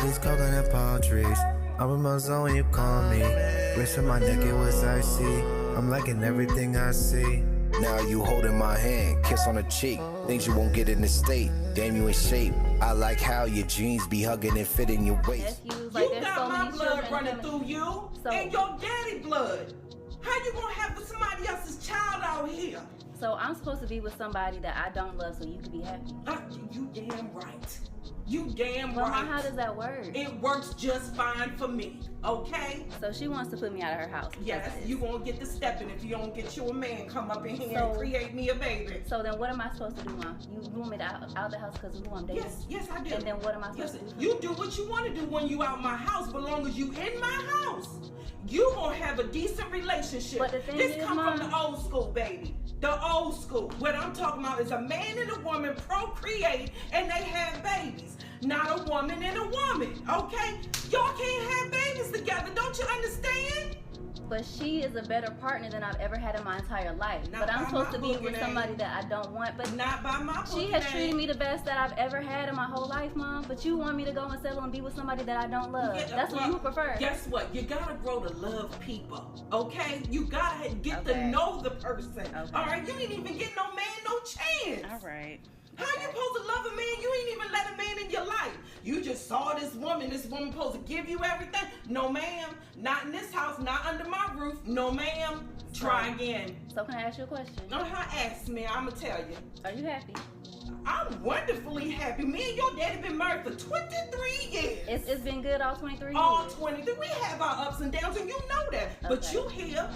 these coconut palm trees. I'm in my zone when you call me. Wrist on my neck, it was icy. I'm liking everything I see. Now you holding my hand, kiss on the cheek. Things you won't get in the state. Damn, you in shape. I like how your jeans be hugging and fitting your waist. You got my blood running through you and your daddy blood. How you gonna have somebody else's child out here? So I'm supposed to be with somebody that I don't love so you can be happy? You damn right. You damn well, right. How does that work? It works just fine for me, okay? So she wants to put me out of her house. Yes, you won't get the stepping if you don't get you a man come up in here and create me a baby. So then what am I supposed to do, Mom? You want me to out the house because of who I'm dating? Yes, I do. And then what am I supposed to do? You do what you want to do when you out my house, but long as you in my house, you gonna have a decent relationship. But the thing this is, come Mom, from the old school, baby. The old school. What I'm talking about is a man and a woman procreate and they have babies. Not a woman and a woman, okay? Y'all can't have babies together, don't you understand? But she is a better partner than I've ever had in my entire life. But I'm supposed to be with somebody that I don't want. But not by my she has treated me the best that I've ever had in my whole life, Mom. But you want me to go and settle and be with somebody that I don't love. That's what you prefer. Guess what? You gotta grow to love people, okay? You gotta get to know the person. Okay. All right? You didn't even get no man no chance. All right. How you supposed to love a man? You ain't even let a man in your life. You just saw this woman supposed to give you everything. No ma'am, not in this house, not under my roof. No ma'am, try again. So can I ask you a question? Ask me, I'ma tell you. Are you happy? I'm wonderfully happy. Me and your daddy been married for 23 years. It's been good all 23 years? All 23. We have our ups and downs and you know that. Okay. But you here.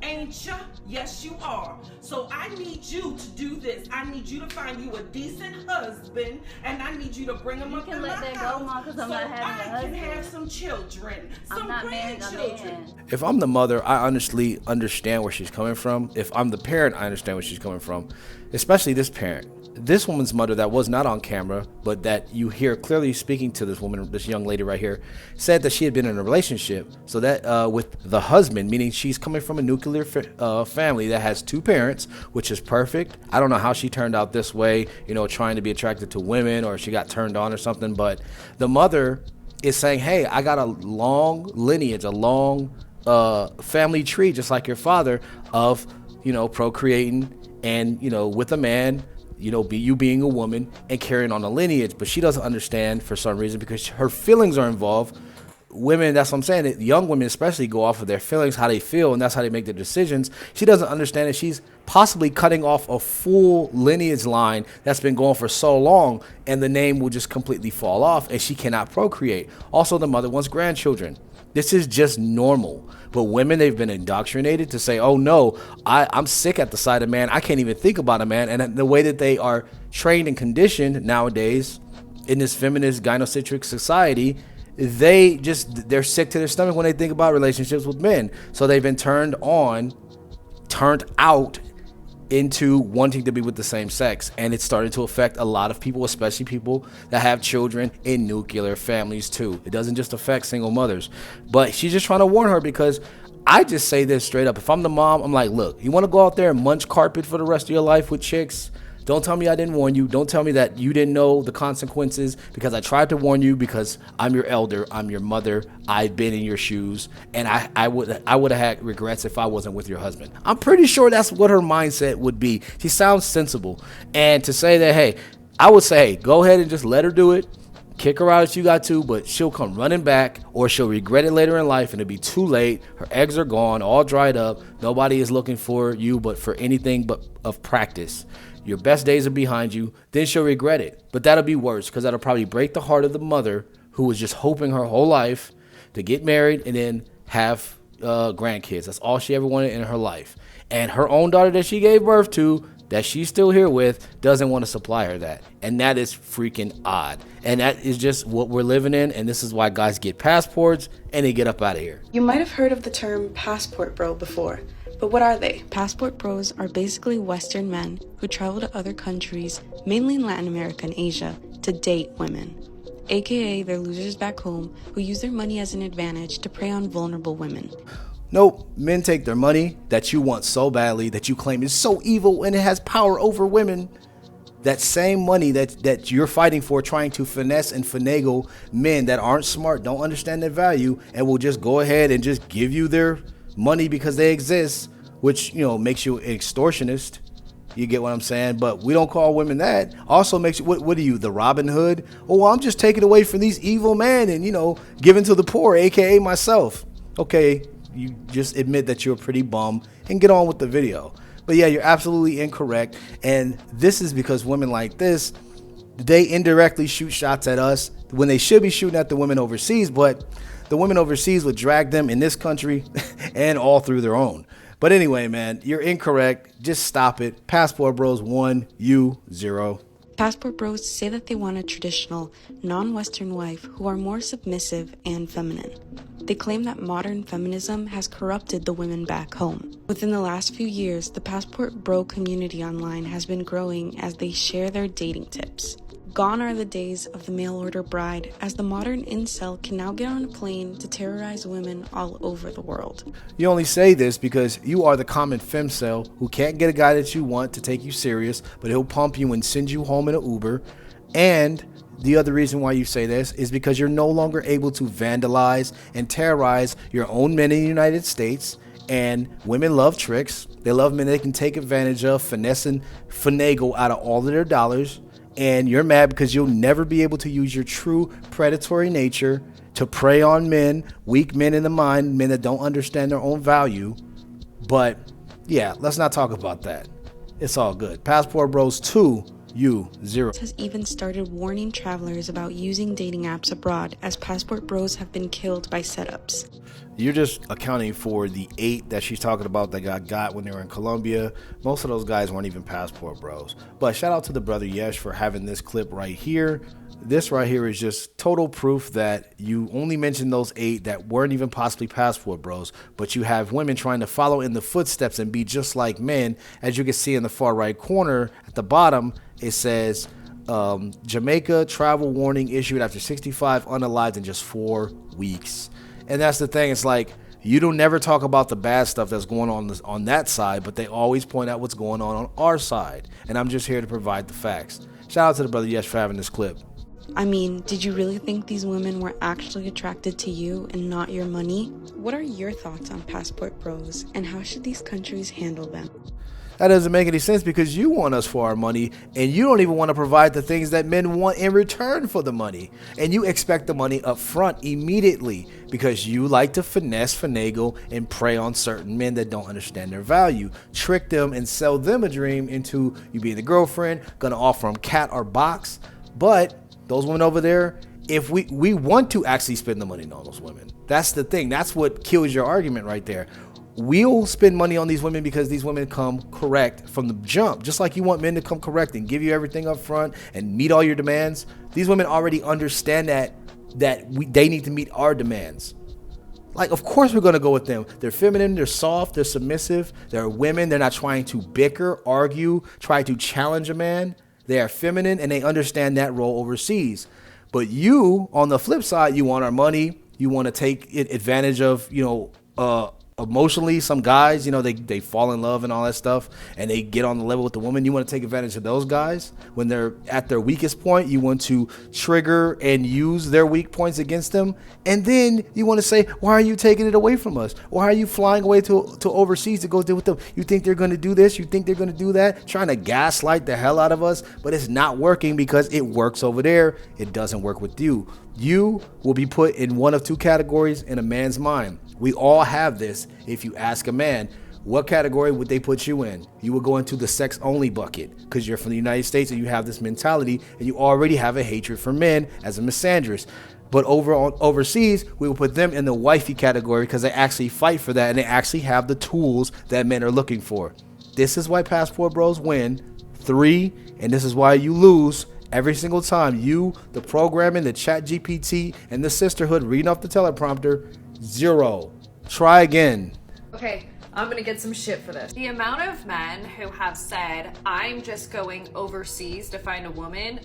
Ain't ya? Yes, you are. So I need you to do this. I need you to find you a decent husband, and I need you to bring him up in my house. You can let that go, Mom, because I'm not having a husband. So I can have some children, some grandchildren. If I'm the mother, I honestly understand where she's coming from. If I'm the parent, I understand where she's coming from, especially this parent. This woman's mother that was not on camera, but that you hear clearly speaking to this woman, this young lady right here, said that she had been in a relationship. So that with the husband, meaning she's coming from a nuclear family that has two parents, which is perfect. I don't know how she turned out this way, trying to be attracted to women, or she got turned on or something. But the mother is saying, hey, I got a long lineage, a long family tree, just like your father, of, procreating and, with a man, being a woman and carrying on a lineage. But she doesn't understand for some reason, because her feelings are involved. Women, that's what I'm saying, young women especially go off of their feelings, how they feel, and that's how they make their decisions. She doesn't understand that she's possibly cutting off a full lineage line that's been going for so long, and the name will just completely fall off and she cannot procreate. Also, the mother wants grandchildren. This is just normal. But women, they've been indoctrinated to say, oh no, I'm sick at the sight of man. I can't even think about a man. And the way that they are trained and conditioned nowadays in this feminist gynocentric society, they're sick to their stomach when they think about relationships with men. So they've been turned out into wanting to be with the same sex, and it's starting to affect a lot of people, especially people that have children in nuclear families too. It doesn't just affect single mothers. But she's just trying to warn her, because I just say this straight up. If I'm the mom, I'm like, look, you want to go out there and munch carpet for the rest of your life with chicks? Don't tell me I didn't warn you. Don't tell me that you didn't know the consequences, because I tried to warn you, because I'm your elder, I'm your mother, I've been in your shoes, and I would have had regrets if I wasn't with your husband. I'm pretty sure that's what her mindset would be. She sounds sensible. And to say that, hey, I would say, hey, go ahead and just let her do it. Kick her out if you got to, but she'll come running back, or she'll regret it later in life, and it'll be too late. Her eggs are gone, all dried up. Nobody is looking for you but for anything but of practice. Your best days are behind you. Then she'll regret it. But that'll be worse, because that'll probably break the heart of the mother, who was just hoping her whole life to get married and then have grandkids. That's all she ever wanted in her life. And her own daughter that she gave birth to, that she's still here with, doesn't want to supply her that. And that is freaking odd. And that is just what we're living in. And this is why guys get passports and they get up out of here. You might have heard of the term passport bro before. But what are they? Passport bros are basically Western men who travel to other countries, mainly in Latin America and Asia, to date women. AKA they're losers back home who use their money as an advantage to prey on vulnerable women. Nope, men take their money that you want so badly, that you claim is so evil and it has power over women. that same money that you're fighting for, trying to finesse and finagle men that aren't smart, don't understand their value, and will just go ahead and just give you their money because they exist, which, you know, makes you an extortionist. You get what I'm saying? But we don't call women that. Also makes you, what are you, the Robin Hood? Oh, well, I'm just taking away from these evil men and, you know, giving to the poor, aka myself. Okay, you just admit that you're a pretty bum and get on with the video. But yeah, you're absolutely incorrect. And this is because women like this, they indirectly shoot shots at us when they should be shooting at the women overseas. But the women overseas would drag them in this country and all through their own. But anyway, man, you're incorrect. Just stop it. Passport Bros 1, you 0. Passport Bros say that they want a traditional, non-Western wife who are more submissive and feminine. They claim that modern feminism has corrupted the women back home. Within the last few years, the Passport Bro community online has been growing as they share their dating tips. Gone are the days of the mail-order bride, as the modern incel can now get on a plane to terrorize women all over the world. You only say this because you are the common femcel who can't get a guy that you want to take you serious, but he'll pump you and send you home in an Uber. And the other reason why you say this is because you're no longer able to vandalize and terrorize your own men in the United States. And women love tricks. They love men they can take advantage of, finesse and finagle out of all of their dollars. And you're mad because you'll never be able to use your true predatory nature to prey on men, weak men in the mind, men that don't understand their own value. But yeah, let's not talk about that. It's all good. Passport Bros 2, you 0. Has even started warning travelers about using dating apps abroad, as Passport Bros have been killed by setups. You're just accounting for the 8 that she's talking about that got when they were in Colombia. Most of those guys weren't even Passport Bros. But shout out to the brother Yesh for having this clip right here. This right here is just total proof that you only mentioned those 8 that weren't even possibly Passport Bros, but you have women trying to follow in the footsteps and be just like men. As you can see in the far right corner at the bottom, it says Jamaica travel warning issued after 65 unalived in just 4 weeks. And that's the thing. It's like, you don't never talk about the bad stuff that's going on that side, but they always point out what's going on our side. And I'm just here to provide the facts. Shout out to the brother Yesh for having this clip. I mean, did you really think these women were actually attracted to you and not your money? What are your thoughts on Passport Bros, and how should these countries handle them? That doesn't make any sense because you want us for our money and you don't even want to provide the things that men want in return for the money. And you expect the money up front immediately because you like to finesse, finagle, and prey on certain men that don't understand their value. Trick them and sell them a dream into you being the girlfriend, gonna offer them cat or box. But those women over there, if we want to actually spend the money on those women. That's the thing. That's what kills your argument right there. We'll spend money on these women because these women come correct from the jump. Just like you want men to come correct and give you everything up front and meet all your demands. These women already understand that they need to meet our demands. Like, of course we're going to go with them. They're feminine, they're soft, they're submissive, they're women. They're not trying to bicker, argue, try to challenge a man. They are feminine and they understand that role overseas. But you, on the flip side, you want our money. You want to take advantage of, emotionally, some guys, they fall in love and all that stuff and they get on the level with the woman. You want to take advantage of those guys when they're at their weakest point. You want to trigger and use their weak points against them. And then you want to say, why are you taking it away from us? Why are you flying away to overseas to go deal with them? You think they're going to do this? You think they're going to do that? Trying to gaslight the hell out of us, but it's not working because it works over there. It doesn't work with you. You will be put in one of 2 categories in a man's mind. We all have this. If you ask a man, what category would they put you in? You would go into the sex only bucket because you're from the United States and you have this mentality and you already have a hatred for men as a misandrist. But overseas, we will put them in the wifey category because they actually fight for that and they actually have the tools that men are looking for. This is why Passport Bros win 3, and this is why you lose every single time. You, the programming, the chat GPT, and the sisterhood reading off the teleprompter, 0. Try again. Okay, I'm gonna get some shit for this. The amount of men who have said, I'm just going overseas to find a woman,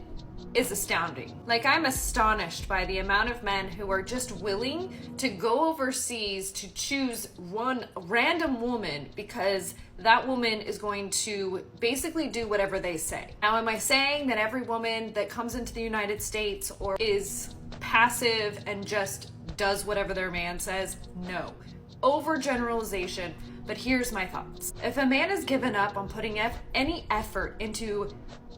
is astounding. Like, I'm astonished by the amount of men who are just willing to go overseas to choose one random woman because that woman is going to basically do whatever they say. Now, am I saying that every woman that comes into the United States or is passive and just does whatever their man says? No. Overgeneralization, but here's my thoughts. If a man has given up on putting any effort into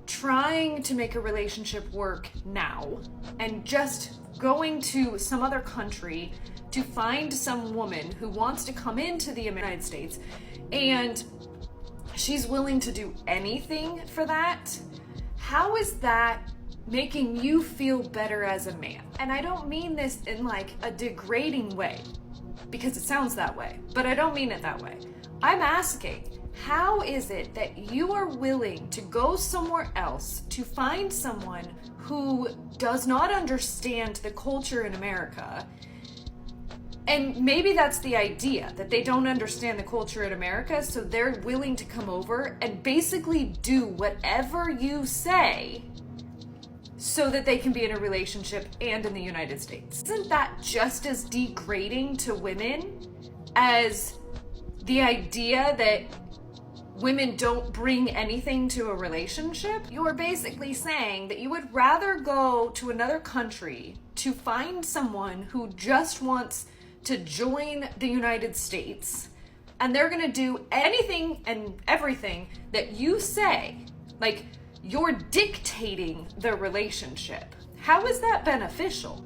trying to make a relationship work now and just going to some other country to find some woman who wants to come into the United States and she's willing to do anything for that, how is that making you feel better as a man? And I don't mean this in like a degrading way, because it sounds that way, but I don't mean it that way. I'm asking, how is it that you are willing to go somewhere else to find someone who does not understand the culture in America? And maybe that's the idea, that they don't understand the culture in America, so they're willing to come over and basically do whatever you say so that they can be in a relationship and in the United States. Isn't that just as degrading to women as the idea that women don't bring anything to a relationship? You're basically saying that you would rather go to another country to find someone who just wants to join the United States, and they're gonna do anything and everything that you say. Like, you're dictating the relationship. How is that beneficial?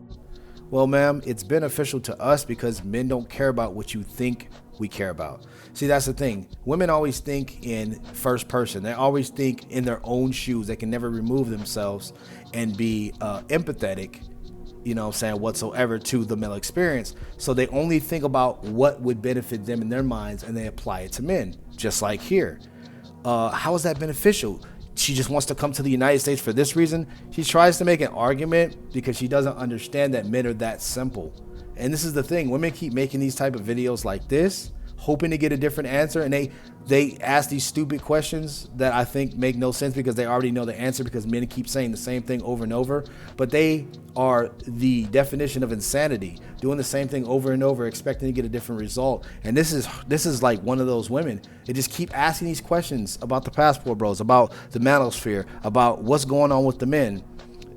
Well, ma'am, it's beneficial to us because men don't care about what you think we care about. See, that's the thing. Women always think in first person. They always think in their own shoes. They can never remove themselves and be empathetic, you know what I'm saying, whatsoever to the male experience. So they only think about what would benefit them in their minds and they apply it to men, just like here. How is that beneficial? She just wants to come to the United States for this reason. She tries to make an argument because she doesn't understand that men are that simple. And this is the thing. Women keep making these type of videos like this, hoping to get a different answer. And they ask these stupid questions that I think make no sense because they already know the answer, because men keep saying the same thing over and over. But they are the definition of insanity, doing the same thing over and over, expecting to get a different result. And this is like one of those women. They just keep asking these questions about the passport bros, about the manosphere, about what's going on with the men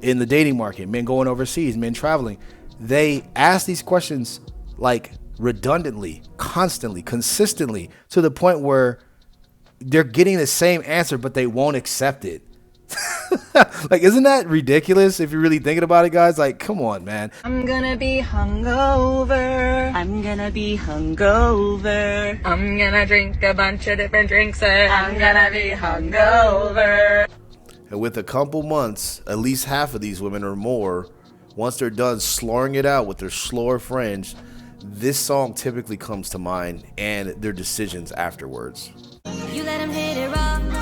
in the dating market, men going overseas, men traveling. They ask these questions like redundantly, constantly, consistently, to the point where they're getting the same answer, but they won't accept it. Like, isn't that ridiculous if you're really thinking about it, guys? Like, come on, man. I'm gonna be hungover. I'm gonna be hungover. I'm gonna drink a bunch of different drinks and I'm gonna be hungover. And with a couple months, at least half of these women or more, once they're done slurring it out with their slower friends, this song typically comes to mind and their decisions afterwards. You let him hit it raw.